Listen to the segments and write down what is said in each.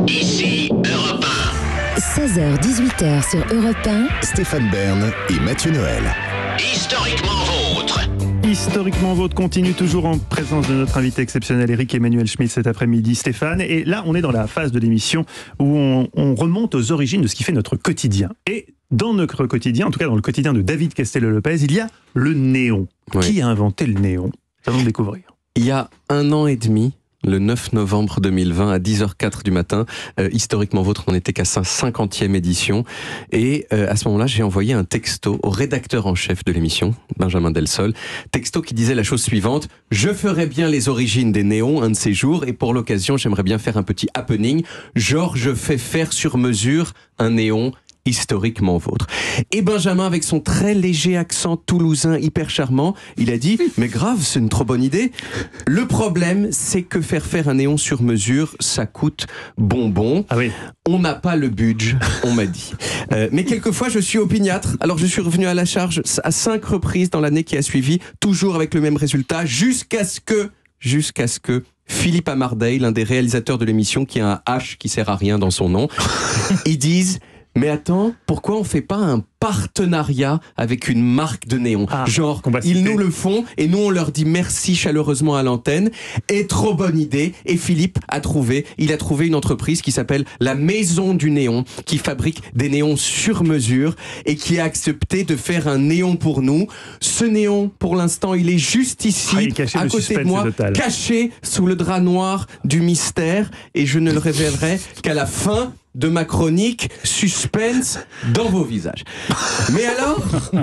Ici Europe 16h-18h sur Europe 1. Stéphane Bern et Mathieu Noël. 1. Historiquement vôtre. Historiquement Vôtre continue toujours en présence de notre invité exceptionnel Eric Emmanuel Schmitt cet après-midi, Stéphane. Et là, on est dans la phase de l'émission où on remonte aux origines de ce qui fait notre quotidien. Et dans notre quotidien, en tout cas dans le quotidien de David Castello-Lopez, il y a le néon. Oui. Qui a inventé le néon? Nous allons le découvrir. Il y a 1 an et demi, le 9 novembre 2020 à 10h04 du matin, Historiquement Vôtre, on n'était qu'à sa 50e édition, et à ce moment-là j'ai envoyé un texto au rédacteur en chef de l'émission, Benjamin Delsol, texto qui disait la chose suivante: je ferai bien les origines des néons un de ces jours, et pour l'occasion j'aimerais bien faire un petit happening, genre je fais faire sur mesure un néon historiquement vôtre. Et Benjamin, avec son très léger accent toulousain hyper charmant, il a dit « Mais grave, c'est une trop bonne idée. Le problème, c'est que faire un néon sur mesure, ça coûte bonbon. Ah oui. On n'a pas le budget, on m'a dit. Mais quelquefois, je suis opiniâtre. Alors, je suis revenu à la charge à 5 reprises dans l'année qui a suivi, toujours avec le même résultat, jusqu'à ce que Philippe Amardeil, l'un des réalisateurs de l'émission, qui a un H qui sert à rien dans son nom, ils disent « Mais attends, pourquoi on fait pas un partenariat avec une marque de néon? Genre, ils nous le font et nous on leur dit merci chaleureusement à l'antenne. Et trop bonne idée. Et Philippe a trouvé une entreprise qui s'appelle la Maison du Néon, qui fabrique des néons sur mesure et qui a accepté de faire un néon pour nous. Ce néon, pour l'instant, il est juste ici, à côté de moi, caché sous le drap noir du mystère, et je ne le révélerai qu'à la fin de ma chronique suspense dans vos visages.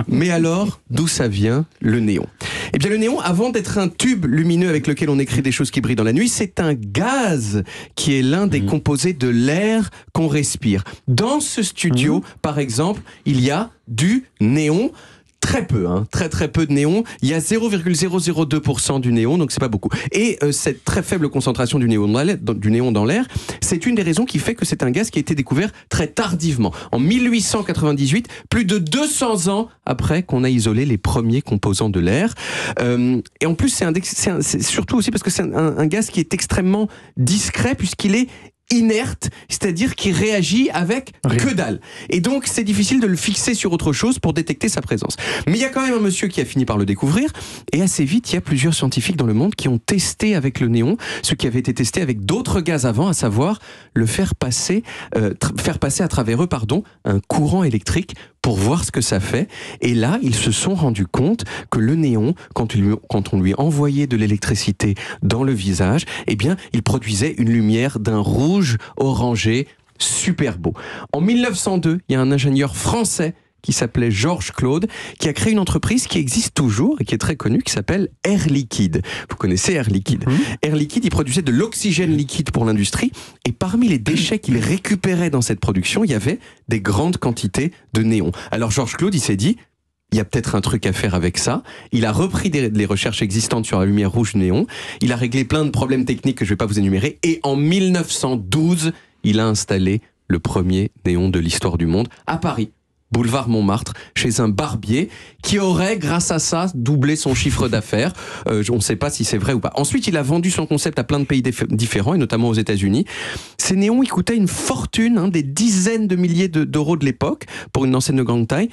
Mais alors, d'où ça vient le néon? Eh bien, le néon, avant d'être un tube lumineux avec lequel on écrit des choses qui brillent dans la nuit, c'est un gaz qui est l'un des composés de l'air qu'on respire. Dans ce studio, par exemple, il y a du néon. Très peu, très peu de néon. Il y a 0,002% du néon, donc c'est pas beaucoup. Et cette très faible concentration du néon dans l'air, c'est une des raisons qui fait que c'est un gaz qui a été découvert très tardivement. En 1898, plus de 200 ans après qu'on a isolé les premiers composants de l'air. Et en plus, c'est surtout aussi parce que c'est un gaz qui est extrêmement discret, puisqu'il est inerte, c'est-à-dire qui réagit avec que dalle. Et donc, c'est difficile de le fixer sur autre chose pour détecter sa présence. Mais il y a quand même un monsieur qui a fini par le découvrir, et assez vite, il y a plusieurs scientifiques dans le monde qui ont testé avec le néon ce qui avait été testé avec d'autres gaz avant, à savoir le faire passer à travers eux, un courant électrique pour voir ce que ça fait. Et là, ils se sont rendus compte que le néon, quand on lui envoyait de l'électricité dans le visage, eh bien, il produisait une lumière d'un rouge orangé super beau. En 1902, il y a un ingénieur français qui s'appelait Georges Claude, qui a créé une entreprise qui existe toujours et qui est très connue, qui s'appelle Air Liquide. Vous connaissez Air Liquide. Air Liquide, il produisait de l'oxygène liquide pour l'industrie, et parmi les déchets qu'il récupérait dans cette production, il y avait des grandes quantités de néon. Alors Georges Claude, il s'est dit, il y a peut-être un truc à faire avec ça. Il a repris les recherches existantes sur la lumière rouge néon, il a réglé plein de problèmes techniques que je ne vais pas vous énumérer, et en 1912, il a installé le premier néon de l'histoire du monde à Paris, boulevard Montmartre, chez un barbier qui aurait, grâce à ça, doublé son chiffre d'affaires. On ne sait pas si c'est vrai ou pas. Ensuite, il a vendu son concept à plein de pays différents, et notamment aux États-Unis. Ces néons, ils coûtaient une fortune, des dizaines de milliers d'euros de l'époque, pour une enseigne de grande taille,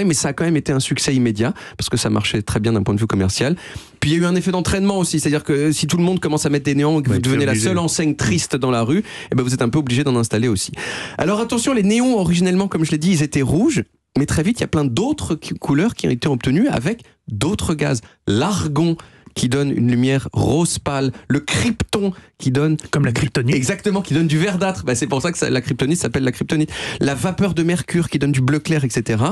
mais ça a quand même été un succès immédiat, parce que ça marchait très bien d'un point de vue commercial. Puis il y a eu un effet d'entraînement aussi, c'est-à-dire que si tout le monde commence à mettre des néons et que vous devenez la seule enseigne triste dans la rue, eh ben vous êtes un peu obligé d'en installer aussi. Alors attention, les néons, originellement, comme je l'ai dit, ils étaient rouges, mais très vite, il y a plein d'autres couleurs qui ont été obtenues avec d'autres gaz. L'argon, qui donne une lumière rose pâle, le krypton qui donne... Comme la kryptonite. Exactement, qui donne du verdâtre. C'est pour ça que la kryptonite s'appelle la kryptonite. La vapeur de mercure qui donne du bleu clair, etc.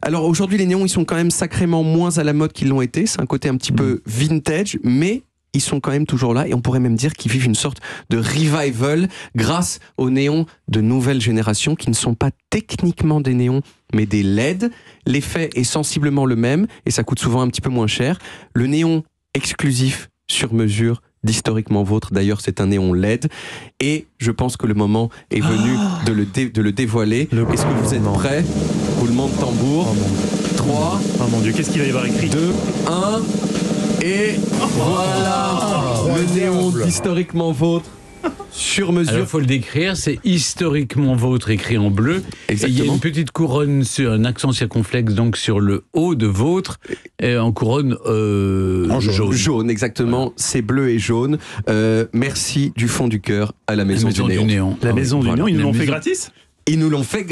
Alors aujourd'hui, les néons, ils sont quand même sacrément moins à la mode qu'ils l'ont été. C'est un côté un petit peu vintage, mais ils sont quand même toujours là, et on pourrait même dire qu'ils vivent une sorte de revival grâce aux néons de nouvelle génération qui ne sont pas techniquement des néons, mais des LED. L'effet est sensiblement le même, et ça coûte souvent un petit peu moins cher. Le néon exclusif sur mesure d'Historiquement Vôtre, d'ailleurs c'est un néon LED, et je pense que le moment est venu de le dévoiler. Est-ce que vous êtes prêts? Roulement de tambour. 3. Oh mon Dieu, qu'est-ce qu'il va y avoir écrit? 2, 1, et voilà le néon d'Historiquement Vôtre. Sur mesure. Alors, il faut le décrire, c'est historiquement vôtre écrit en bleu. Exactement. Et il y a une petite couronne sur un accent circonflexe, donc sur le haut de vôtre, et en couronne jaune. Jaune, exactement. C'est bleu et jaune. Merci du fond du cœur à la Maison, du Néon. La Maison du Néon, ils nous l'ont fait maison- gratis. Ils nous l'ont fait,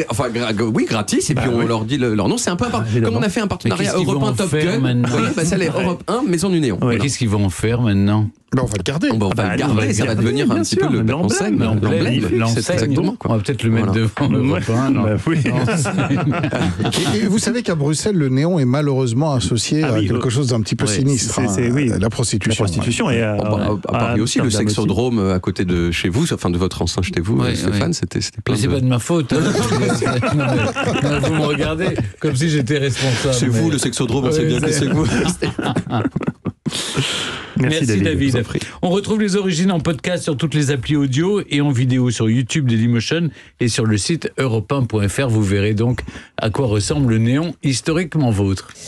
oui, gratis, et puis on leur dit leur nom. C'est un peu comme on a fait un partenariat Mais qu'est-ce qu'ils Europe 1 vont en Top faire Gun. maintenant C'est les Europe 1 Maison du Néon. Ouais. Mais qu'est-ce qu'ils vont en faire maintenant? Ben, on va le garder. Bon, on va bah, le on va garder, le ça va garder, devenir bien un petit sûr, peu le mettre en scène, l'emblème, c'est exactement On va peut-être le mettre devant l'Europe 1. Bah oui. Et vous savez qu'à Bruxelles, le néon est malheureusement associé Ah oui, à quelque chose d'un petit peu ouais, sinistre. oui. La prostitution. La prostitution et À Paris aussi, le Amsterdam sexodrome à côté de chez vous, enfin de votre enceinte chez vous, Ouais, Stéphane, ouais. c'était plein Mais c'est de... pas de ma faute. Non, vous me regardez comme si j'étais responsable. C'est vous, le sexodrome, on sait bien que c'est vous. Merci David. je vous en prie. On retrouve les origines en podcast sur toutes les applis audio et en vidéo sur YouTube Dailymotion et sur le site europe1.fr. Vous verrez donc à quoi ressemble le néon historiquement vôtre.